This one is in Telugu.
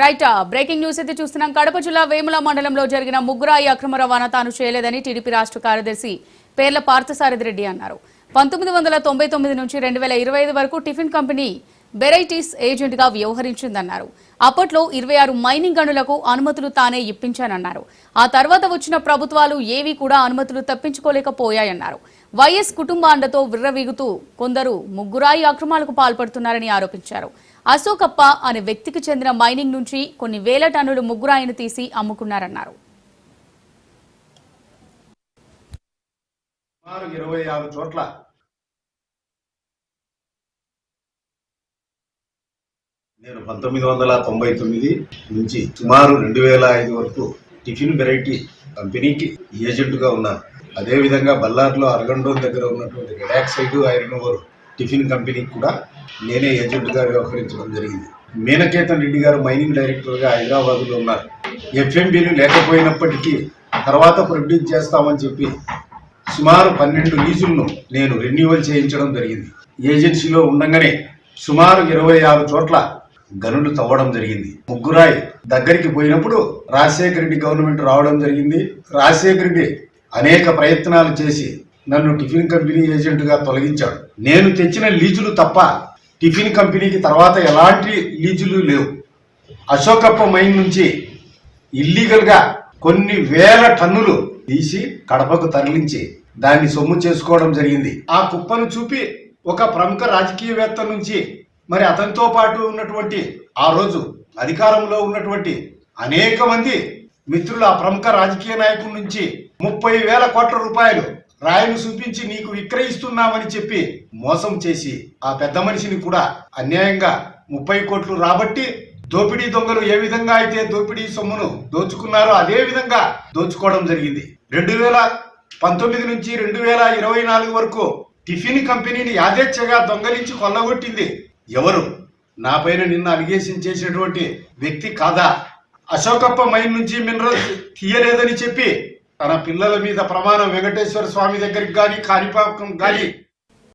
రైట్ బ్రేకింగ్ న్యూస్ అయితే చూస్తున్నాం. కడప జిల్లా వేముల మండలంలో జరిగిన ముగ్గురాయి అక్రమ రవాణా తాను చేయలేదని టీడీపీ రాష్ట్ర కార్యదర్శి పేర్ల పార్థసారథి రెడ్డి అన్నారు. 1999 నుంచి 2025 వరకు టిఫిన్ కంపెనీ వెరైటీస్ ఏజెంట్ గా వ్యవహరించిందన్నారు. అప్పట్లో 26 మైనింగ్ గనులకు అనుమతులు తానే ఇప్పించానన్నారు. ఆ తర్వాత వచ్చిన ప్రభుత్వాలు ఏవి కూడా అనుమతులు తప్పించుకోలేకపోయాయన్నారు. వైఎస్ కుటుంబ అండతో విర్రవీగుతూ కొందరు ముగ్గురాయి అక్రమాలకు పాల్పడుతున్నారని ఆరోపించారు. అశోకప్ప అనే వ్యక్తికి చెందిన మైనింగ్ నుంచి కొన్ని వేల టన్నులు ముగ్గురాయిని తీసి అమ్ముకున్నారన్నారు. 26 చోట్ల నేను 1999 నుంచి సుమారు 2005 వరకు టిఫిన్ వెరైటీ కంపెనీకి ఏజెంట్గా ఉన్నాను. అదేవిధంగా బల్లార్లో అరగండోన్ దగ్గర ఉన్నటువంటి రెడాక్సైడ్ ఐరన్ ఓర్ టిఫిన్ కంపెనీకి కూడా నేనే ఏజెంట్గా వ్యవహరించడం జరిగింది. మీనకేతన్ రెడ్డి గారు మైనింగ్ డైరెక్టర్గా హైదరాబాద్లో ఉన్నారు. ఎఫ్ఎంబీలు లేకపోయినప్పటికీ తర్వాత ప్రొడ్యూస్ చేస్తామని చెప్పి సుమారు 12 లీజులను నేను రెన్యువల్ చేయించడం జరిగింది. ఏజెన్సీలో ఉండగానే సుమారు 26 చోట్ల గనులు తవ్వడం జరిగింది. ముగ్గురాయి దగ్గరికి పోయినప్పుడు రాజశేఖర రెడ్డి గవర్నమెంట్ రావడం జరిగింది. రాజశేఖర రెడ్డి అనేక ప్రయత్నాలు చేసి నన్ను టిఫిన్ కంపెనీ ఏజెంట్గా తొలగించాడు. నేను తెచ్చిన లీజులు తప్ప టిఫిన్ కంపెనీకి తర్వాత ఎలాంటి లీజులు లేవు. అశోకప్ప మైన్ నుంచి ఇల్లీగల్గా కొన్ని వేల టన్నులు తీసి కడపకు తరలించి దాన్ని సొమ్ము చేసుకోవడం జరిగింది. ఆ కుప్పను చూపి ఒక ప్రముఖ రాజకీయవేత్త నుంచి మరి అతనితో పాటు ఉన్నటువంటి ఆ రోజు అధికారంలో ఉన్నటువంటి అనేక మంది మిత్రులు ఆ ప్రముఖ రాజకీయ నాయకుల నుంచి 30,000 కోట్ల రూపాయలు రాయిని చూపించి నీకు విక్రయిస్తున్నామని చెప్పి మోసం చేసి ఆ పెద్ద మనిషిని కూడా అన్యాయంగా 30 కోట్లు రాబట్టి దోపిడీ దొంగలు ఏ విధంగా అయితే దోపిడీ సొమ్మును దోచుకున్నారో అదే విధంగా దోచుకోవడం జరిగింది. 2019 నుంచి 2024 వరకు టిఫిన్ కంపెనీని యాదేచ్ఛగా దొంగలించి కొల్లగొట్టింది ఎవరు? నా పైన నిన్న అలిగేషన్ చేసినటువంటి వ్యక్తి కాదా? అశోకప్ప మైన్ నుంచి మినరల్స్ తీయలేదని చెప్పి తన పిల్లల మీద ప్రమాణం వెంకటేశ్వర స్వామి దగ్గరికి కానీ కాణిపాకం కానీ